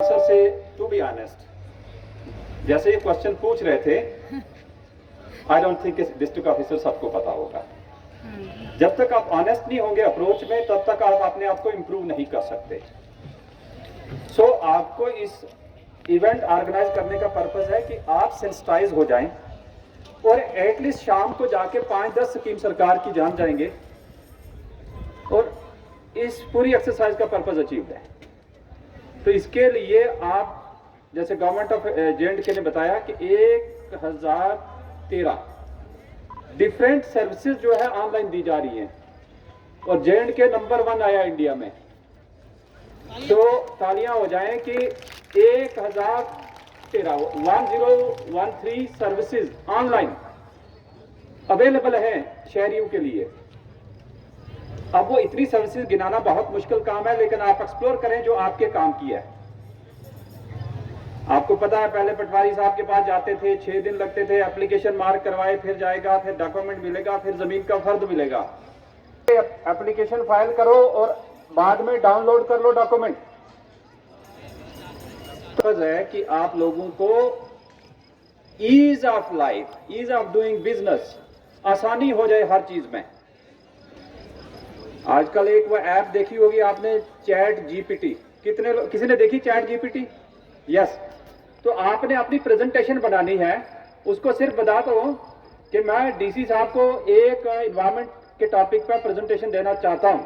Answer से to be honest, जैसे ये क्वेश्चन पूछ रहे थे, I don't think district officer सबको पता होगा। जब तक आप ऑनेस्ट नहीं होंगे अप्रोच में, तब तक आप अपने आप को इम्प्रूव नहीं कर सकते। सो आपको इस इवेंट ऑर्गेनाइज करने का पर्पज है कि आप सेंसिटाइज हो जाएं और एटलीस्ट शाम को जाके 5-10 स्कीम सरकार की जान जाएंगे और इस पूरी एक्सरसाइज का पर्पज अचीव है। तो इसके लिए आप, जैसे गवर्नमेंट ऑफ जे.एंड.के ने बताया कि 1013 डिफरेंट सर्विसेज जो है ऑनलाइन दी जा रही हैं और जे.एंड.के नंबर 1 आया इंडिया में। तो तालियां हो जाएं कि 1013 सर्विसेज ऑनलाइन अवेलेबल हैं शहरियों के लिए। अब वो इतनी सर्विसेज गिनाना बहुत मुश्किल काम है, लेकिन आप एक्सप्लोर करें जो आपके काम की है। आपको पता है पहले पटवारी साहब के पास जाते थे, 6 दिन लगते थे, एप्लीकेशन मार्क करवाए, फिर जाएगा, फिर डॉक्यूमेंट मिलेगा, फिर जमीन का फर्द मिलेगा। एप्लीकेशन फाइल करो और बाद में डाउनलोड कर लो डॉक्यूमेंट। है कि आप लोगों को ease of life, ease of doing business, आसानी हो जाए हर चीज में। आजकल एक वो ऐप देखी होगी आपने, चैट जीपीटी। किसी ने देखी चैट जीपीटी? यस। तो आपने अपनी प्रेजेंटेशन बनानी है, उसको सिर्फ बता दो कि मैं डीसी साहब को एक एनवायरमेंट के टॉपिक पर प्रेजेंटेशन देना चाहता हूं,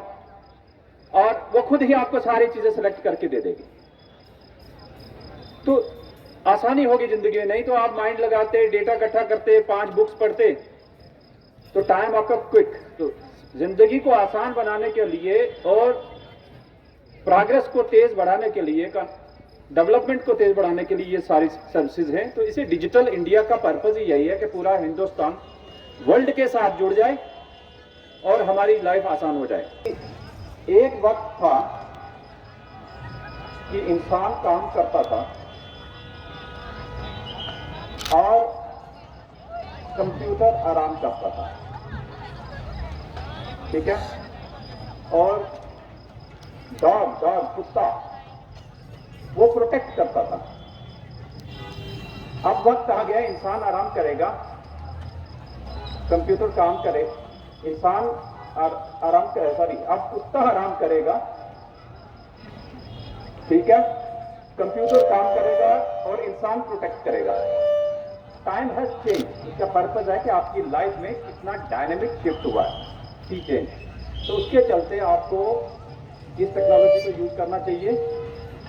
और वो खुद ही आपको सारी चीजें सेलेक्ट करके दे देगी। तो आसानी होगी जिंदगी में। नहीं तो आप माइंड लगाते, डेटा इकट्ठा करते, 5 बुक्स पढ़ते, तो टाइम आपका क्विक। तो जिंदगी को आसान बनाने के लिए और प्रोग्रेस को तेज बढ़ाने के लिए, डेवलपमेंट को तेज बढ़ाने के लिए ये सारी सर्विसेज हैं। तो इसे डिजिटल इंडिया का पर्पज ही यही है कि पूरा हिंदुस्तान वर्ल्ड के साथ जुड़ जाए और हमारी लाइफ आसान हो जाए। एक वक्त था कि इंसान काम करता था और कंप्यूटर आराम करता था, ठीक है? और डॉग कुत्ता वो प्रोटेक्ट करता था। अब वक्त आ गया, इंसान आराम करेगा, कंप्यूटर काम करे। इंसान आराम करे, सॉरी, अब कुत्ता आराम करेगा, ठीक है? कंप्यूटर काम करेगा और इंसान प्रोटेक्ट करेगा। Time has change. इसका पर्पज है कि आपकी लाइफ में कितना डायनेमिक शिफ्ट हुआ है, सी चेंज। तो उसके चलते आपको इस टेक्नोलॉजी को यूज करना चाहिए।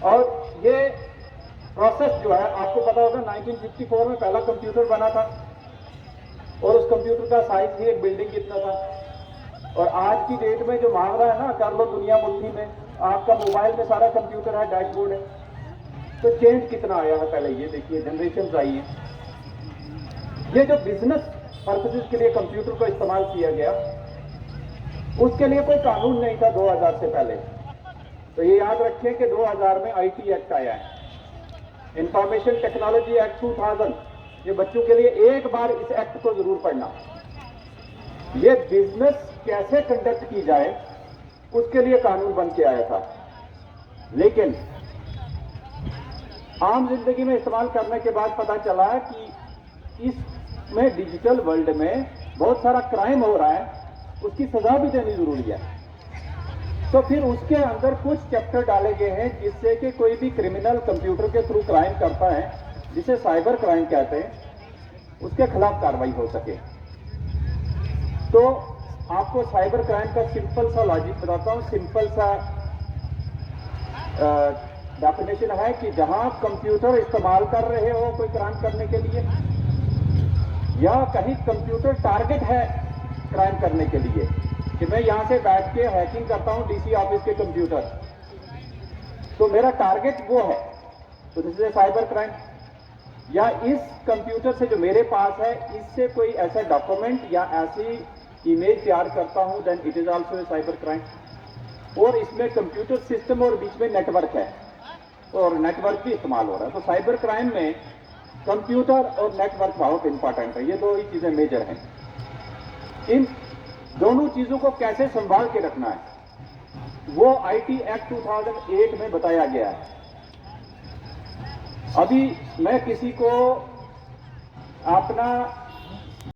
और ये प्रोसेस जो है, आपको पता होगा 1954 में पहला कंप्यूटर बना था और उस कंप्यूटर का साइज ही एक बिल्डिंग जितना था। और आज की डेट में जो मांग रहा है ना, कर लो दुनिया मुट्ठी में, आपका मोबाइल में सारा कंप्यूटर है, डैशबोर्ड है। तो चेंज कितना आया है, पहले ये देखिए, जनरेशन आई है। ये जो बिजनेस पर्पसेस के लिए कंप्यूटर को इस्तेमाल किया गया, उसके लिए कोई कानून नहीं था 2000 से पहले। तो ये याद रखें कि 2000 में आईटी एक्ट आया है, इंफॉर्मेशन टेक्नोलॉजी एक्ट 2000। ये बच्चों के लिए एक बार इस एक्ट को जरूर पढ़ना। ये बिजनेस कैसे कंडक्ट की जाए उसके लिए कानून बन के आया था। लेकिन आम जिंदगी में इस्तेमाल करने के बाद पता चला है कि इसमें डिजिटल वर्ल्ड में बहुत सारा क्राइम हो रहा है, उसकी सजा भी देनी जरूरी है। तो फिर उसके अंदर कुछ चैप्टर डाले गए हैं जिससे कि कोई भी क्रिमिनल कंप्यूटर के थ्रू क्राइम करता है, जिसे साइबर क्राइम कहते हैं, उसके खिलाफ कार्रवाई हो सके। तो आपको साइबर क्राइम का सिंपल सा लॉजिक बताता हूं। सिंपल सा डेफिनेशन है कि जहां कंप्यूटर इस्तेमाल कर रहे हो कोई क्राइम करने के लिए, या कहीं कंप्यूटर टारगेट है क्राइम करने के लिए, कि मैं यहां से बैठ के हैकिंग करता हूं डीसी ऑफिस के कंप्यूटर, तो मेरा टारगेट वो है, तो दिस इज साइबर क्राइम। या इस कंप्यूटर से जो मेरे पास है, इससे कोई ऐसा डॉक्यूमेंट या ऐसी इमेज तैयार करता हूं, then it is also a cyber crime. और इसमें कंप्यूटर सिस्टम और बीच में नेटवर्क है, और नेटवर्क भी इस्तेमाल हो रहा है। तो साइबर क्राइम में कंप्यूटर और नेटवर्क बहुत इंपॉर्टेंट है। ये दो ही चीजें मेजर हैं। इन दोनों चीजों को कैसे संभाल के रखना है, वो आईटी एक्ट 2008 में बताया गया है। अभी मैं किसी को अपना